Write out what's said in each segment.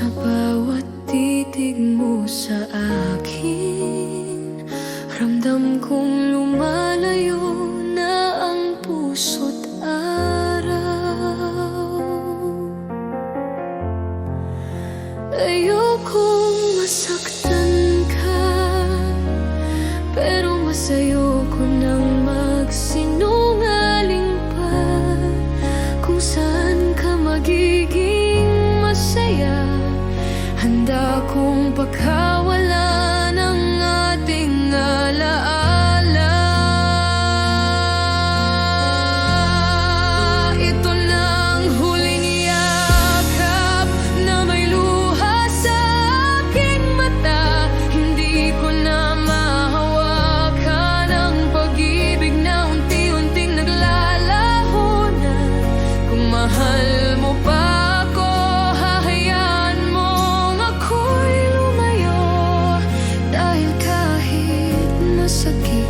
Sa bawat titig mo sa akin, ramdam kong lumalayo na ang puso't araw. Ayokong masaktan ka, pero mas ayoko nang magsinungaling pa. Kung saan ka magiging masaya, handa kong pagkawalan ang ating alaala. Ito na ang huling yakap na may luha sa aking mata. Hindi ko na mahawakan ang pag-ibig na unti-unting naglalaho na. Kung mahal mo pa ako, hahayaan mong ako'y lumayo. Dahil kahit masakit,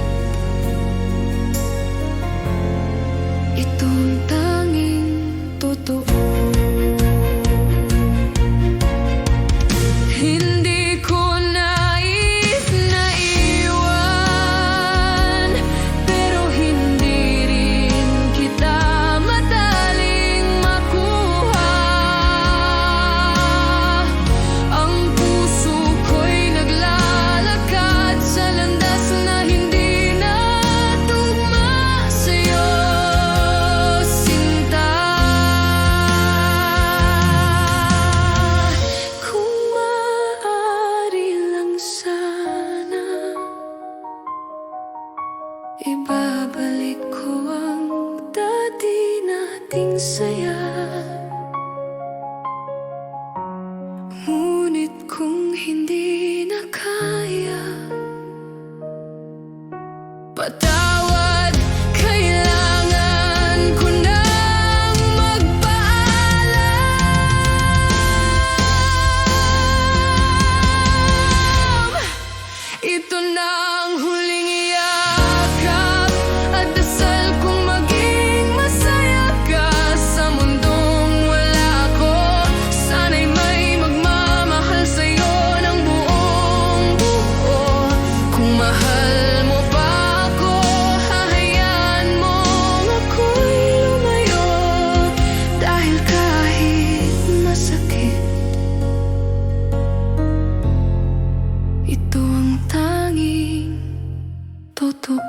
ito ang tanging totoo. Hindi ko nais na iwan, pero hindi rin kita madaling makuha. Ang puso ko'y naglalakad sa landas na hindi na tugma sa'yo, sinta. Kung maaari lang sana, ibabalik ko ang dati nating saya. Ngunit kung hindi na kaya, patawad, kailangan ko nang magpaalam. Ito na ang huling yakap at dasal kong maging masaya ka sa mundong wala ko. Sana'y may magmamahal sa'yo ng buong buo. Kung mahal mo pa ako, hahayaan mong ako'y lumayo. Dahil kahit masakit, ito ang tanging totoo.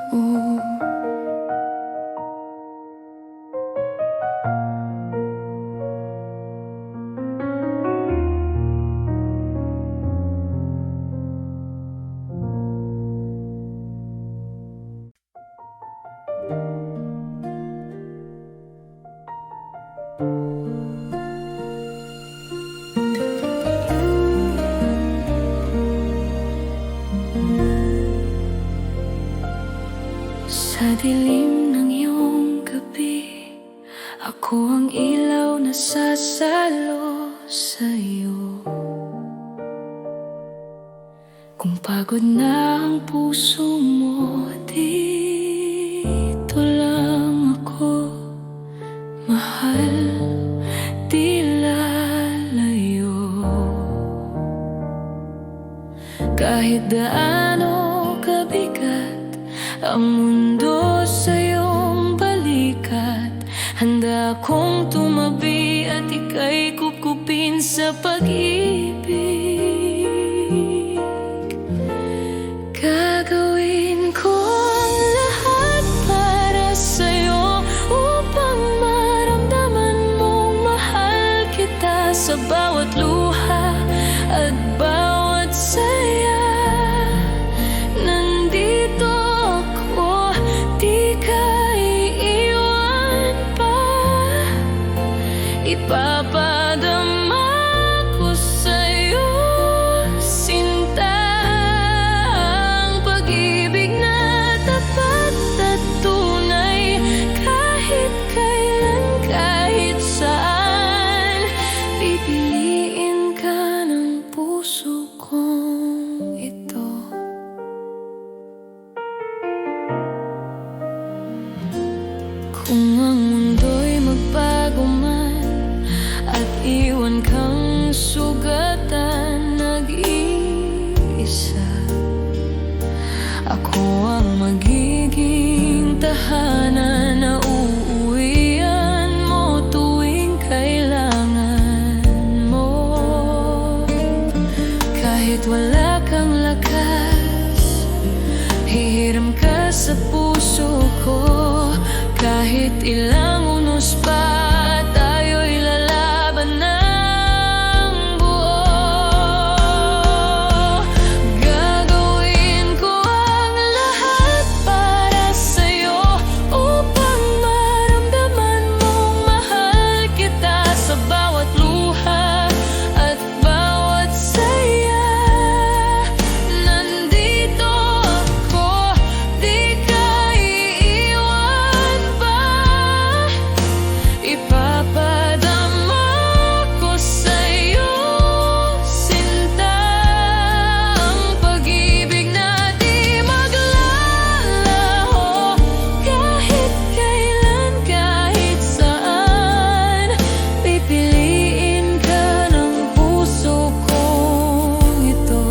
Sa dilim ng iyong gabi, ako ang ilaw na sasalo sa'yo. Kung pagod na ang puso mo, dito lang ako. Mahal, di lalayo. Kahit gaano kabigat ang mundo sa iyong balikat, handa kong tumabi at ika'y kukupin sa pag-ibig. Gagawin ko ang lahat para sa'yo, upang maramdaman mong mahal kita. Sa bawat luha at bawat saya, nandito ako, di ka iiwan pa. Ipapadama ko sa'yo, sinta, ang pag-ibig na tapat at tunay. Kahit kailan, kahit saan, pipiliin ka ng puso kong ito. Kung ang mundo'y magbago man at iwan kang sugat wala kang lakas, hihiram ka sa puso ko. Kahit ilang unos pa, tayo'y lalaban ng buo. Gagawin ko ang lahat para sa'yo, upang maramdaman mong mahal kita. Sa bawat luha at bawat saya, nandito ako, di ka iiwan pa. Ipapadama ko sa'yo, sinta, ang pag-ibig na di maglalaho. Kahit kailan, kahit saan, pipiliin ka ng puso kong ito.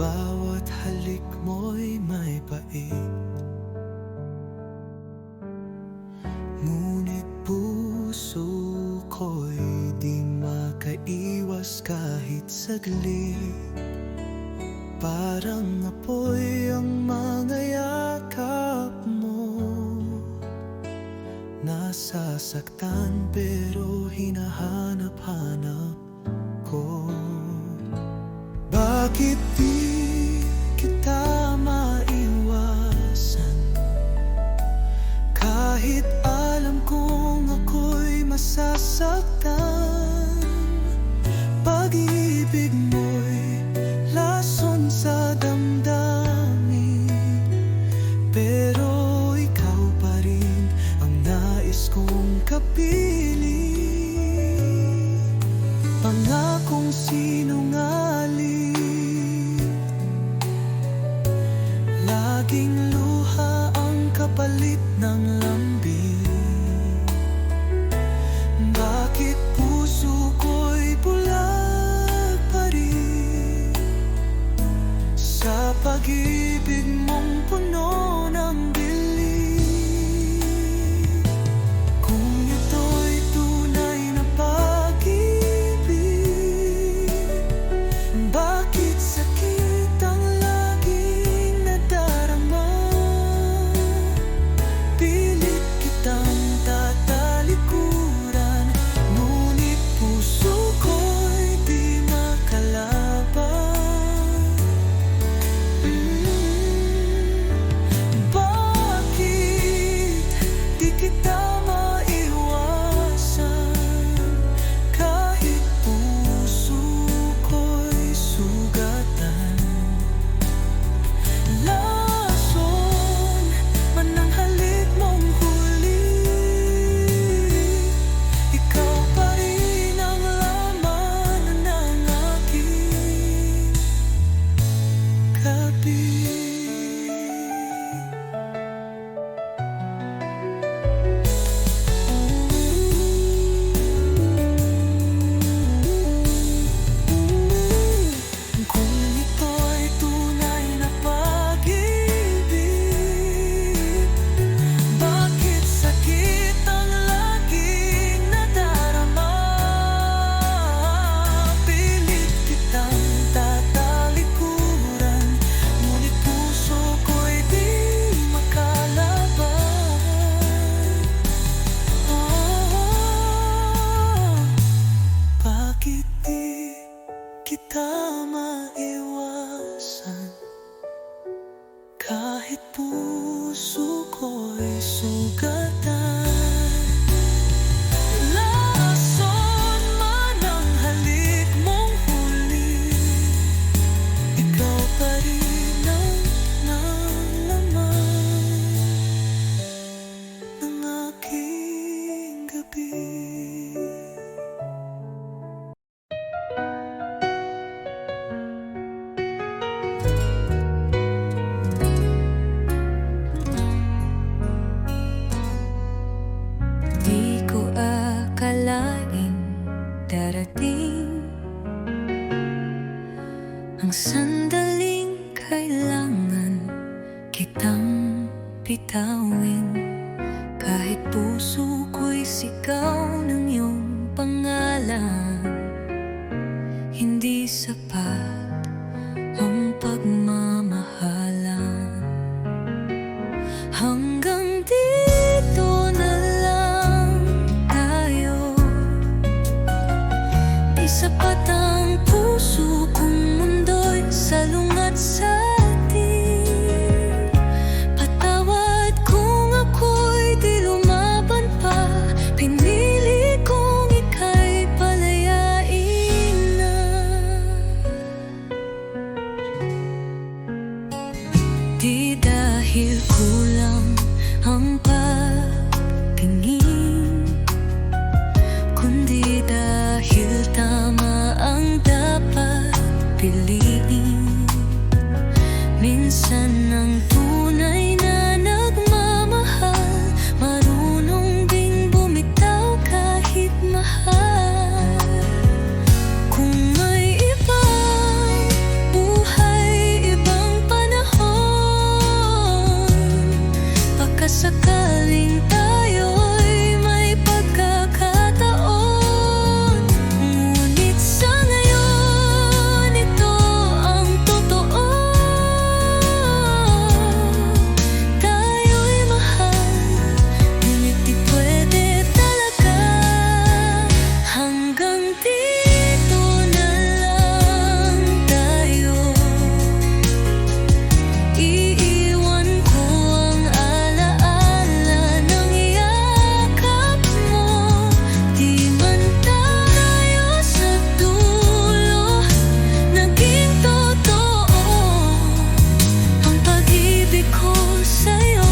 Bawat halik mo'y may pait, ngunit puso ko'y di makaiwas kahit saglit. Parang apoy ang mga yakap mo, nasasaktan pero hinahanap-hanap ko. Bakit di kita maiwasan, kahit alam kong ako'y masasaktan? Pag-ibig mo'y lason sa damdamin, pero ikaw pa rin ang nais kong kapiling. Pangakong sinungaling, laging luha ang kapalit ng lambing. Bakit puso ko'y bulag pa rin sa pag-ibig mong puno ng dilim? Kung ito'y tunay na pag-ibig, bakit sakit ang laging nadarama? Pilit kitang tatalikuran, ngunit puso ko'y di makalaban. Bakit di kita maiwasan, kahit puso ko'y sugatan? Lason man ang halik mong huli, ikaw pa rin ang laman ng aking gabi. Kung ito'y tunay na pag-ibig, bakit sakit ang laging nadarama? Pilit kitang tatalikuran, ngunit puso ko'y di makalaban. Bakit di kita maiwasan, kahit puso ko'y sugatan? Lason man ang halik mong huli, ikaw pa rin ang nalaman ng aking gabi. kitang bitawin. Kahit puso ko'y sigaw ng iyong pangalan, hindi sapat ang pagmamahalan. Hanggang dito na lang tayo. Di sapat ang puso kung mundo'y salungat sa atin. Patawad kung ako'y di lumaban pa. Pinili kong ika'y palayain na. Di dahil kulang ang pagtingin, kundi dahil tama ang dapat piliin. Minsan ang tunay na nagmamahal marunong ding bumitaw kahit mahal. Kung may ibang buhay, ibang panahon, pagkasakaling tayo'y may pagkakataon. Ngunit sa ngayon, ito ang totoo. Tayo'y mahal, ngunit di pwede talaga. Hanggang dito na lang tayo. Iiwan ko ang alaala ng yakap mo. Di man tayo sa dulo naging totoo ang pag-ibig ko sa'yo.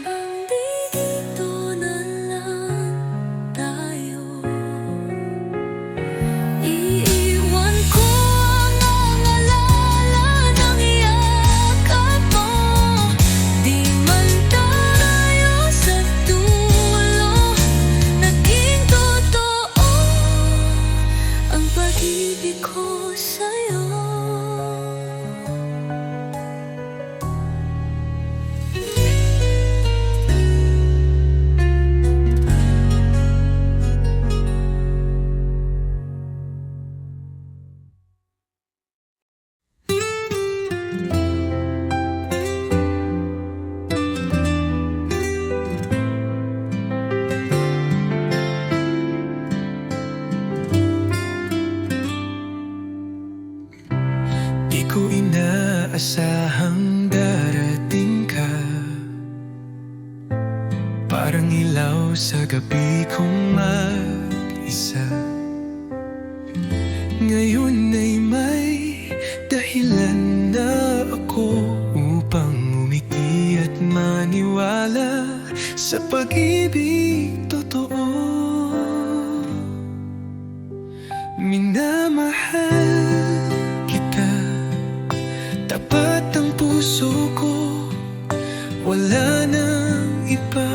Hanggang dito na lang tayo. Iiwan ko ang alaala ng yakap mo. Di man tayo sa dulo naging totoo ang pag-ibig ko sa'yo. Di ko inaasahang darating ka, parang ilaw sa gabi kong mag-isa. Ngayon ay may dahilan na ako upang umiti at maniwala sa pag-ibig totoo. Minamahal kita, tapat ang puso ko, wala nang iba.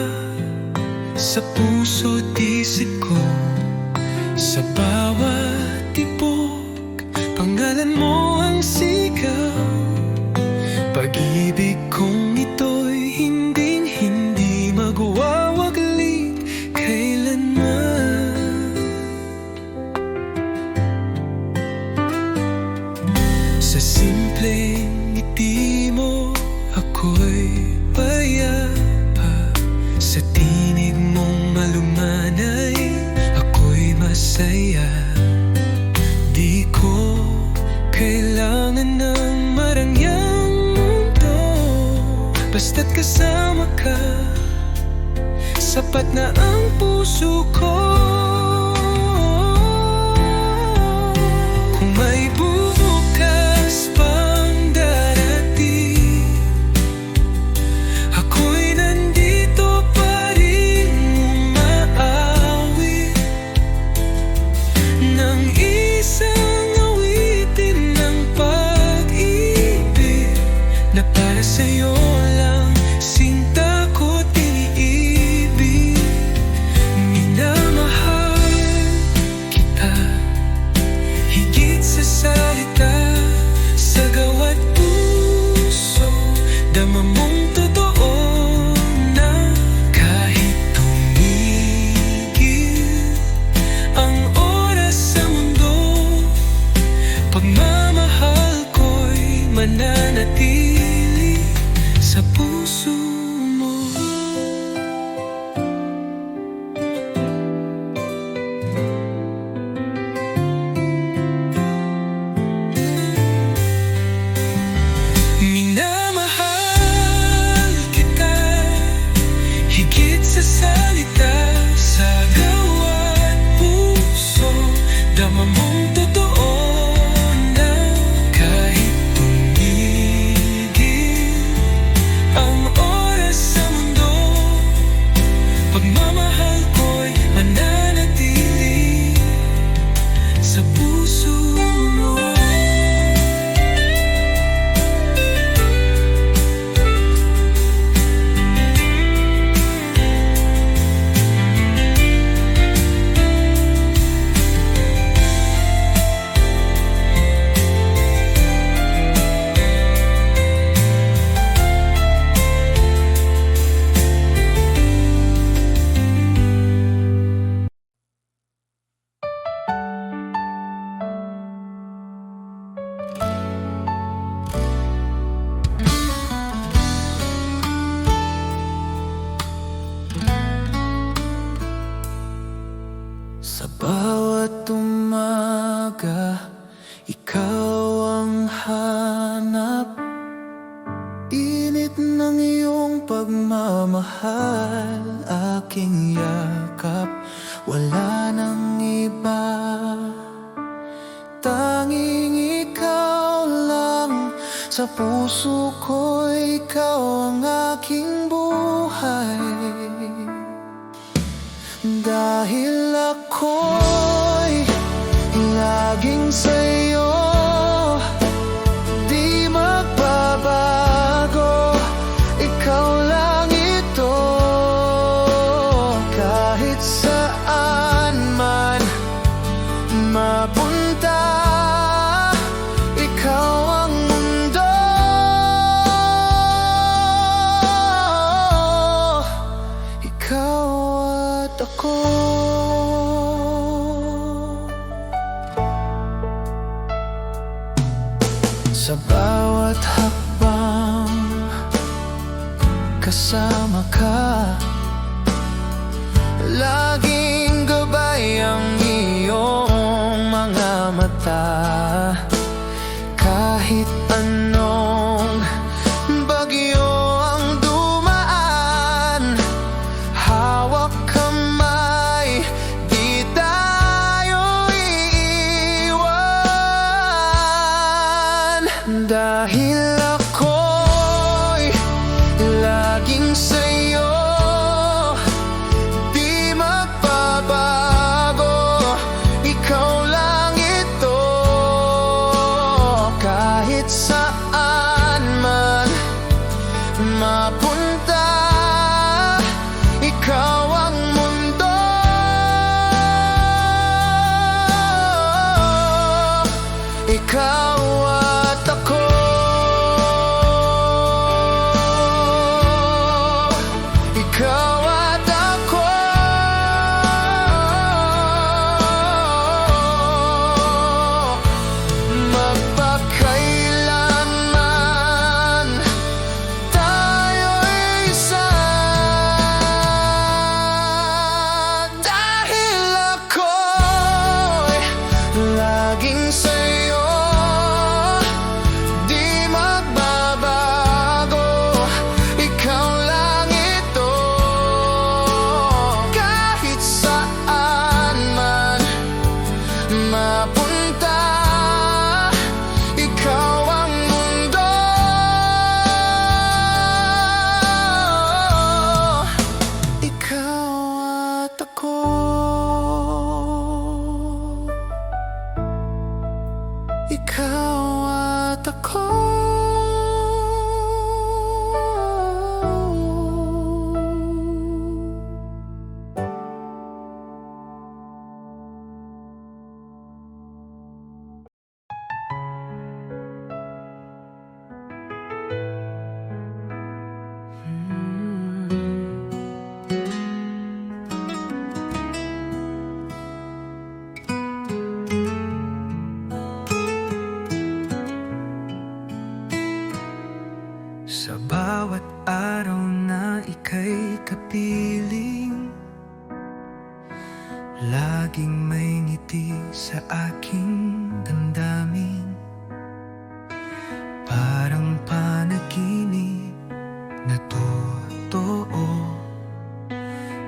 Sa puso't isip ko, sa bawat tibok, pangalan mo ang sigaw. Pag-ibig kong ito'y hinding-hindi magwawaglit kailanman. Sa simpleng ngiti mo, ako'y payapa. Sa tinig mong malumanay, ako'y masaya. Di ko kailangan ng marangyang mundo, basta't kasama ka, sapat na ang puso ko. Kung may bukas pang darating, ako'y nandito pa rin umaawit ng Isang awitin ng pag-ibig na para sa'yo lang, sinta ko't iniibig. Minamahal kita higit sa salita, sa gawa't puso, dama mong totoo na kahit tumigil ang oras sa mundo, pagmamahal ko'y mananatili sa puso mo. Minamahal kita higit sa salita, sa gawa't puso, dama mong totoo na kahit tumigil ang oras sa mundo, pagmamahal ko'y mananatili sa puso mo. Sa bawat umaga, ikaw ang hanap. Init ng iyong pagmamahal, aking yakap. Wala nang iba, tanging ikaw lang. Sa puso ko, ikaw ang aking buhay. Dahil ako'y laging sa'yo, di magbabago. Ikaw lang ito, kahit saan man mapunta. Ikaw ang mundo, ikaw at ako. Sa bawat hakbang, kasama ka. Laging gabay ang iyong mga mata. Kahit anong bagyo ang dumaan, hawak kamay, di tayo iiwan. Dahil ako'y laging sa'yo, di magbabago. Ikaw lang ito, kahit saan man mapunta. Ikaw ang mundo, ikaw at ako. Ikaw at ako. Magpakailanman tayo'y isa. Dahil ako'y laging sa'yo, di magbabago. Ikaw lang ito, kahit saan man mapunta. Ikaw ang mundo, ikaw at ako. ikaw at ako. Sa bawat araw na ika'y kapiling, laging may ngiti sa aking damdamin. Parang panaginip na totoo,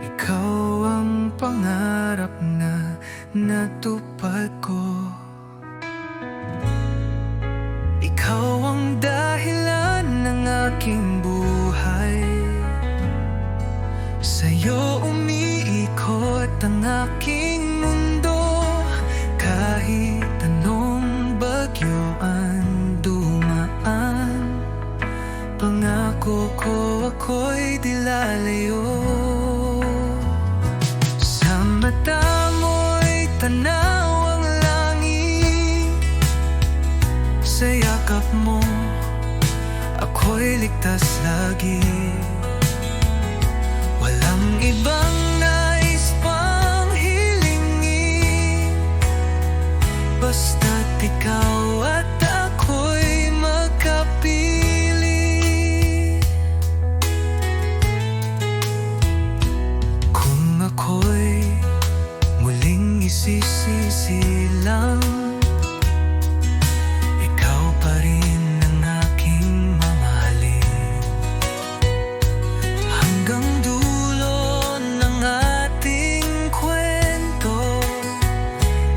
ikaw ang pangarap na natupad ko. Ikaw ang dahilan ng aking buhay, sa'yo umiikot ang aking mundo. Kahit anong bagyo ang dumaan, pangako ko ako'y di lalayo. Sa mata mo'y tanaw ang langit, sa yakap mo ako'y ligtas lagi. Walang ibang nais pang hilingin, basta't ikaw at ako'y magkapili. Kung ako'y muling isisisi lang, ikaw pa rin ang aking mamahalin. Hanggang dulo ng ating kwento,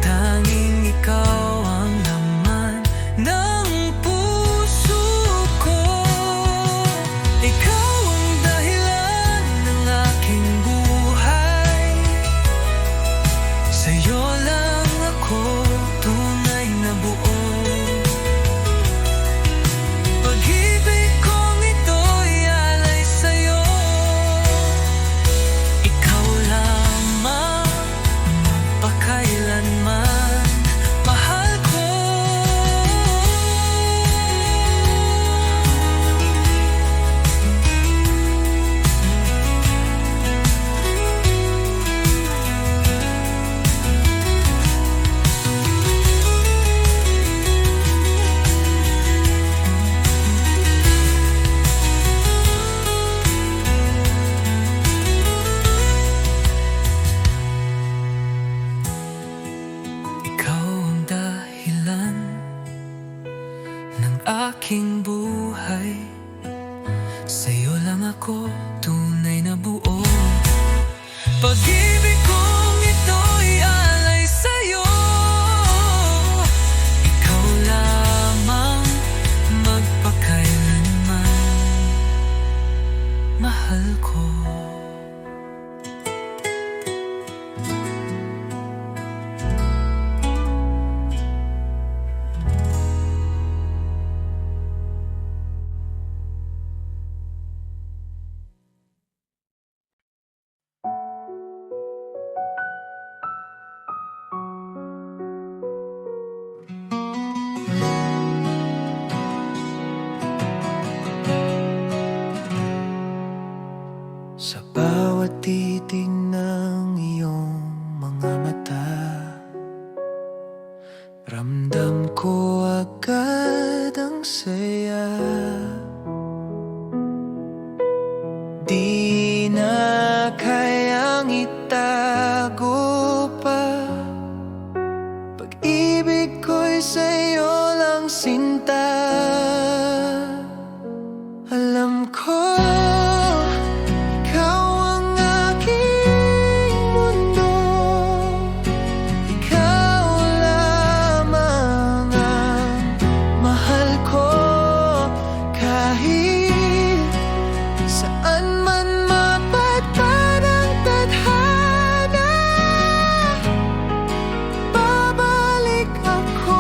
tanging ikaw ang laman ng puso ko. Ikaw ang dahilan ng aking buhay, sa'yo lang ako tunay na buo. Pag-ibig kong ito'y alay sa'yo, ikaw lamang magpakailanman, mahal ko. Ikaw ang dahilan ng aking buhay, sa'yo lang ako tunay na buo. Pag-ibig kong ito'y alay sa'yo, ikaw lamang magpakailanman, mahal ko. Sa bawat titig ng iyong mga mata, ramdam ko agad ang saya. Di na kayang itago pa, pag-ibig ko'y sa'yo lang sinta. Alam ko babalik ako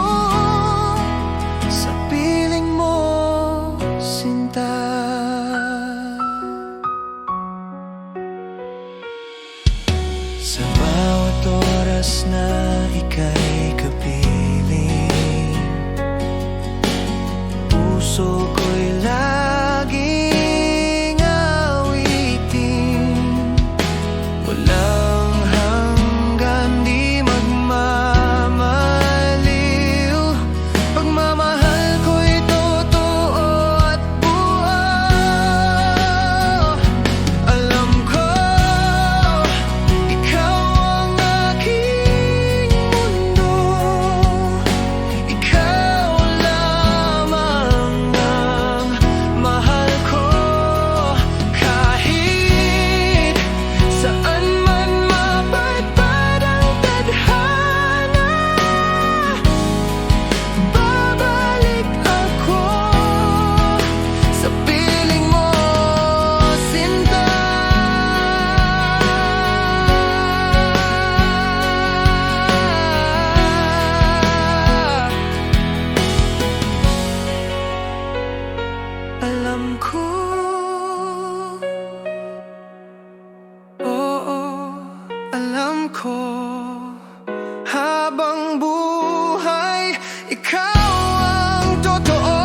ikaw ang totoo.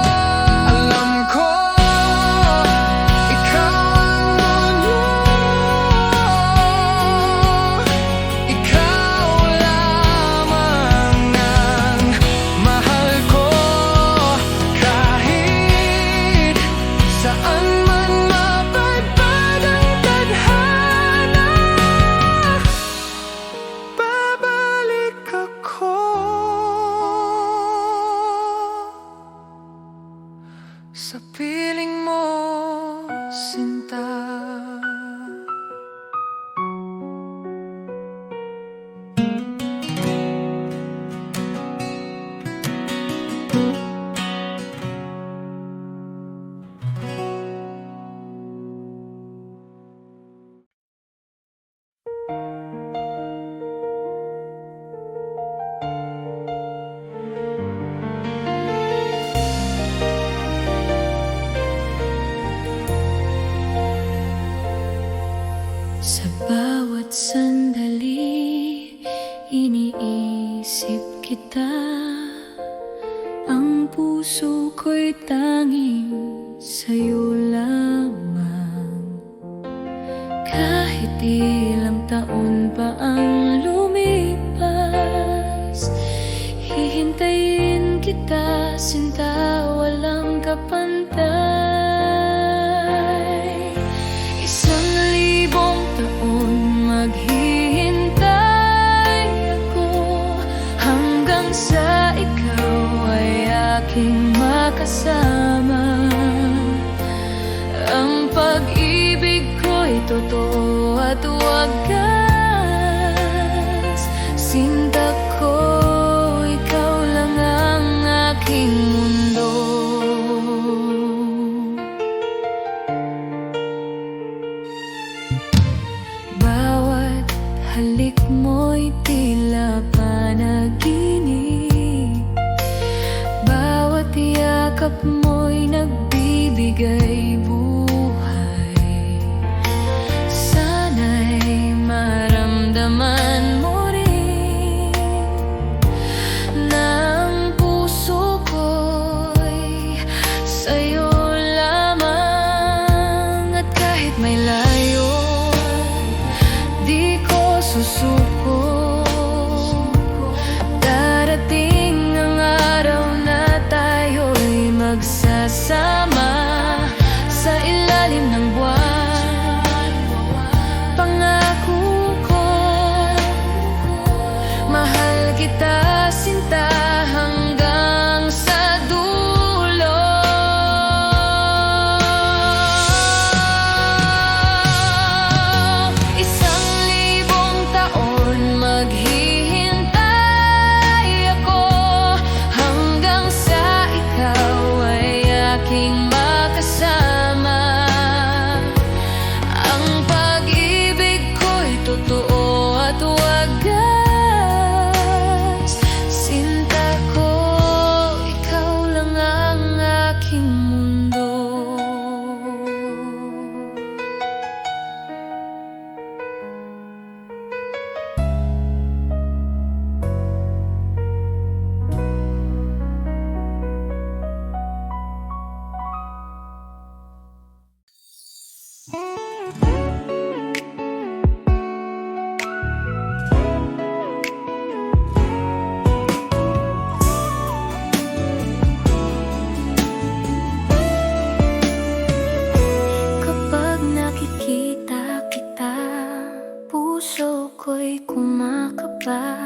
Alam ko, ikaw ang mundo. Ikaw lamang ang mahal ko. Kahit saan man mapadpad ang tadhana, babalik ako sa piling mo, sinta. Sa bawat sandali, iniisip kita. Ang puso ko'y tanging sa'yo lamang. Kahit ilang taon pa ang lumipas, hihintayin kita, sinta, walang kapantay. 1,000 taon maghihintay ako, hanggang sa ikaw ay aking makasama. Ang pag-ibig ko'y totoo at wagas. Sinta ko, ikaw lang ang aking mundo. Bawat halik mo'y tila panaginip. Bawat yakap mo'y nagbibigay buhay. Sana'y maramdaman mo rin na ang puso ko'y sa'yo lamang. At kahit may layo, di ko susuko. Darating ang araw na tayo'y magsasama sa ilalim ng buwan. Pangako ko, mahal kita, sinta, hanggang sa dulo. 1,000 taon maghihintay ako, hanggang sa ikaw ay aking makasama. Ang pag-ibig ko'y totoo at wagas. Sinta ko, ikaw lang ang aking mundo. Kapag nakikita kita, puso ko'y kumakaba.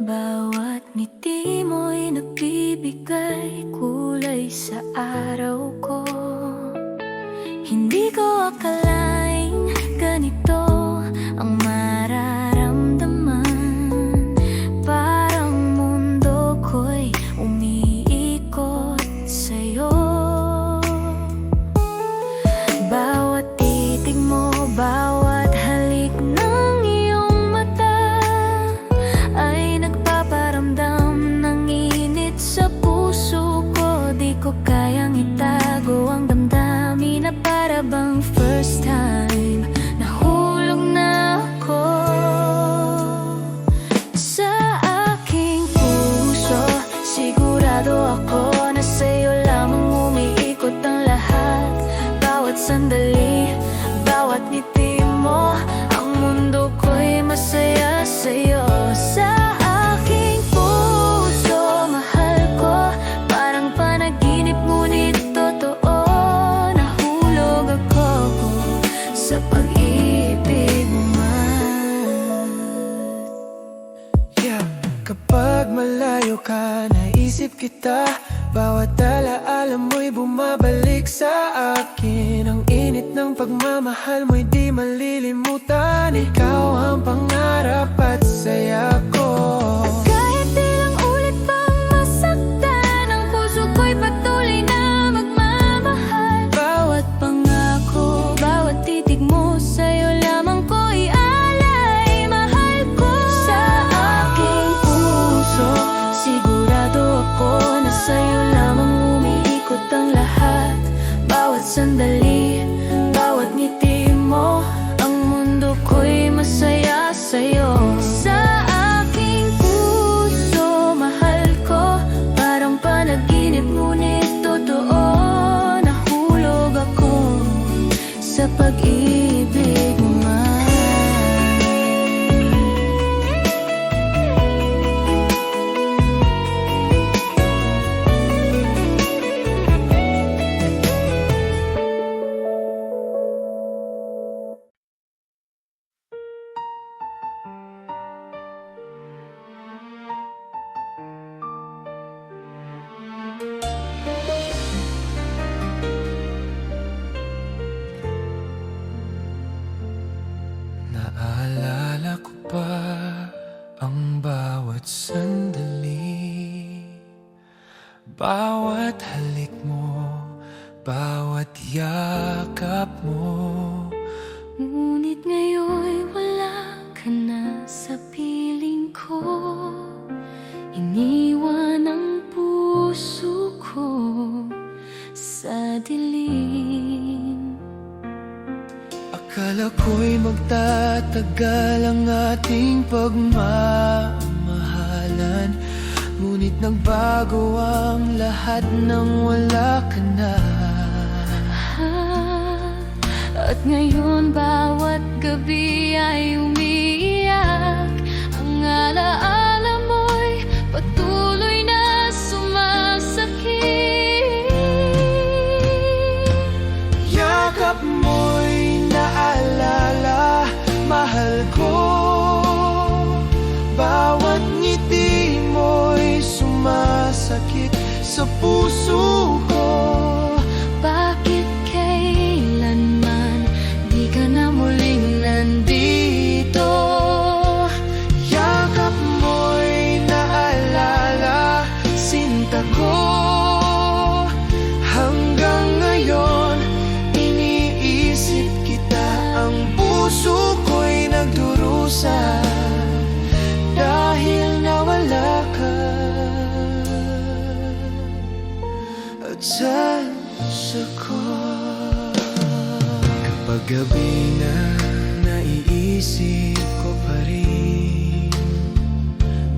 Bawat ngiti mo'y nagbibigay kulay sa araw ko. Hindi ko akalaing ganito ang mararamdaman. Parang mundo ko'y umiikot sa'yo. Bawat titig mo, bawat halik ng iyong mata ay nagpaparamdam ng init sa puso ko. Di ko kayang itago ang damdamin na para bang first ako na sa'yo lamang umiikot ang lahat. Bawat sandali, bawat ngiti mo, ang mundo ko'y masaya sa'yo. Sa aking puso, mahal ko, parang panaginip ngunit totoo. Nahulog ako sa pag-ibig mo man. Yeah, kapag malayo ka, naisip kita. Bawat alaala mo'y bumabalik sa akin. Ang init ng pagmamahal mo'y di malilimutan. Ikaw ang pangarap at saya ko. Kahit ilang ulit pang masaktan, ang puso ko'y patuloy na magmamahal. Bawat pangako, bawat titig mo, sa'yo lamang ko ialay. Mahal ko sa aking puso, sigurado ako na sa'yo lamang umiikot ang lahat. Bawat sandali, bawat ngiti mo, ang mundo ko'y masaya sa'yo. Sa aking puso, mahal ko, parang panaginip ngunit totoo. Nahulog ako sa pag-ibig mo man. Naalala ko pa ang bawat sandali, bawat halik mo, bawat yakap mo. Ngunit ngayon'y wala ka na sa piling ko. Iniwan ang puso ko sa dilim. Akala ko'y magtatagal ang ating pagmamahalan, ngunit nagbago ang lahat nang wala ka na. At ngayon bawat gabi ay umiiyak. Ang alaala mo'y patuloy na sumasakit. Yakap mo'y naalala, mahal ko. Bawat ngiti mo'y sumasakit sa puso ko. Bakit kailanman di ka na muling nandito? Yakap mo'y naalala, sinta ko. Hanggang ngayon, iniisip kita. Ang puso ko'y nagdurusa dahil nawala ka. At sa puso ko, kapag gabi na naiisip ko pa rin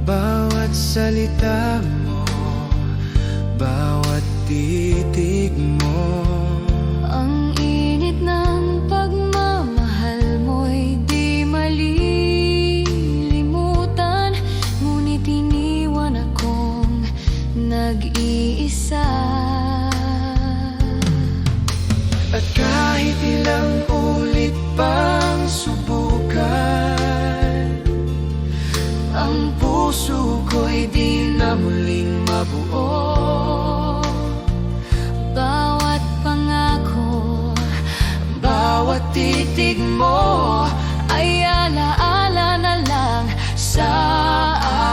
bawat salita mo, bawat titig mo. Ang init ng pagmamahal mo'y di malilimutan, ngunit iniwan akong nag-iisa. At kahit ilang ulit pang subukan, ang puso ko'y di na muling mabuo. Bawat pangako, Bawat titig mo ay alaala na lang sa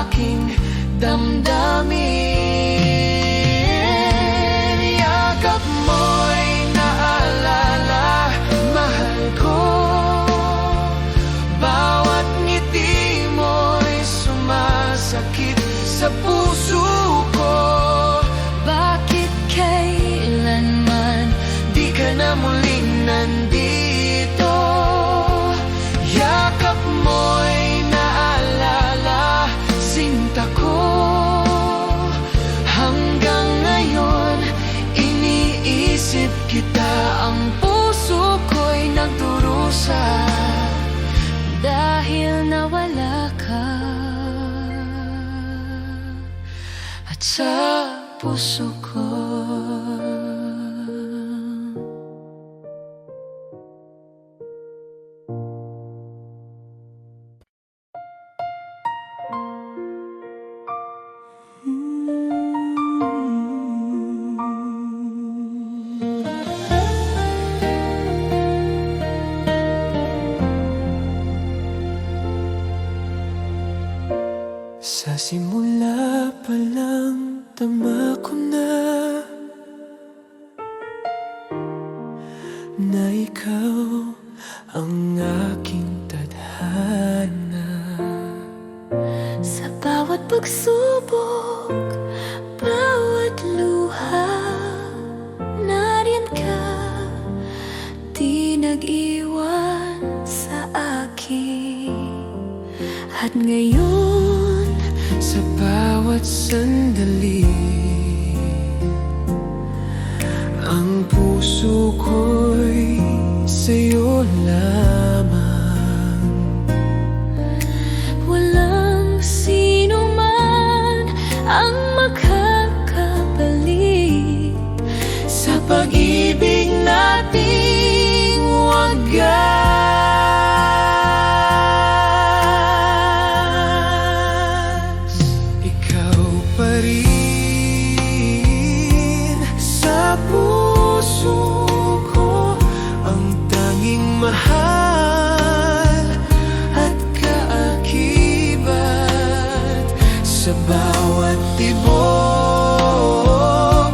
aking damdamin. Yakap mo'y naalala, mahal ko. Bawat ngiti mo'y sumasakit sa puso ko. Bakit kailanman Di ka na muling nandito. at sa puso ko. Sa simula pa lang tama ko na ikaw ang aking tadhana. Sa bawat pagsubok, bawat luha, nariyan ka, di nag-iwan sa akin. At ngayon, Sa bawat sandali, ang puso ko'y sa'yo lamang. walang sino man ang makakabalik Sa pag-ibig nating wagas. Ikaw pa rin sa puso ko, ang tanging mahal at kaakibat. Sa bawat tibok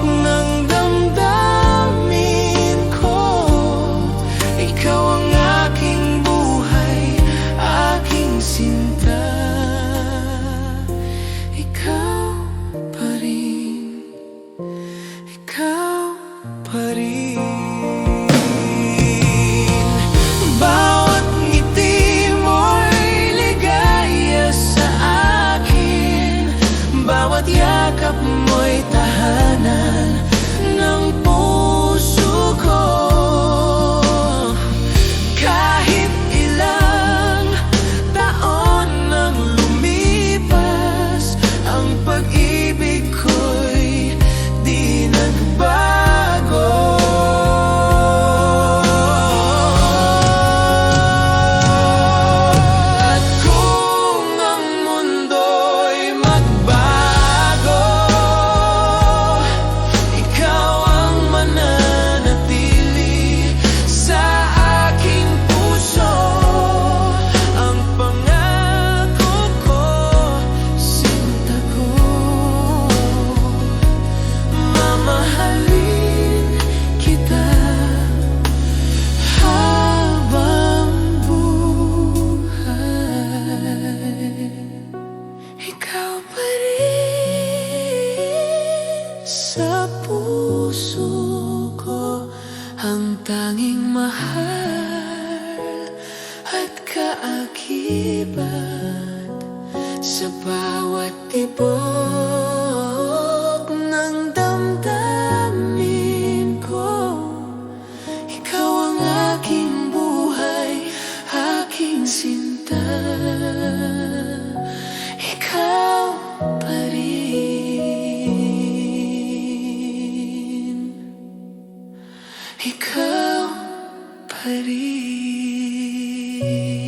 ng damdamin ko, ikaw ang aking buhay, aking sinta. Ikaw pa rin, ikaw pa rin. Bawat ngiti mo'y ligaya sa akin, bawat yakap mo'y tahanan ng puso ko. Kahit ilang taon nang lumipas, ang pag-ibig ko'y di nagbago. At kung ang mundo'y magbago, ikaw ang mananatili sa aking puso. Ang pangako ko, sinta ko, mamahalin kita habang buhay. Ikaw pa rin sa puso ko, ang tanging mahal at kaakibat. Sa bawat tibok ng damdamin ko, ikaw ang aking buhay, aking sinta. Ikaw pa rin, ikaw pa rin.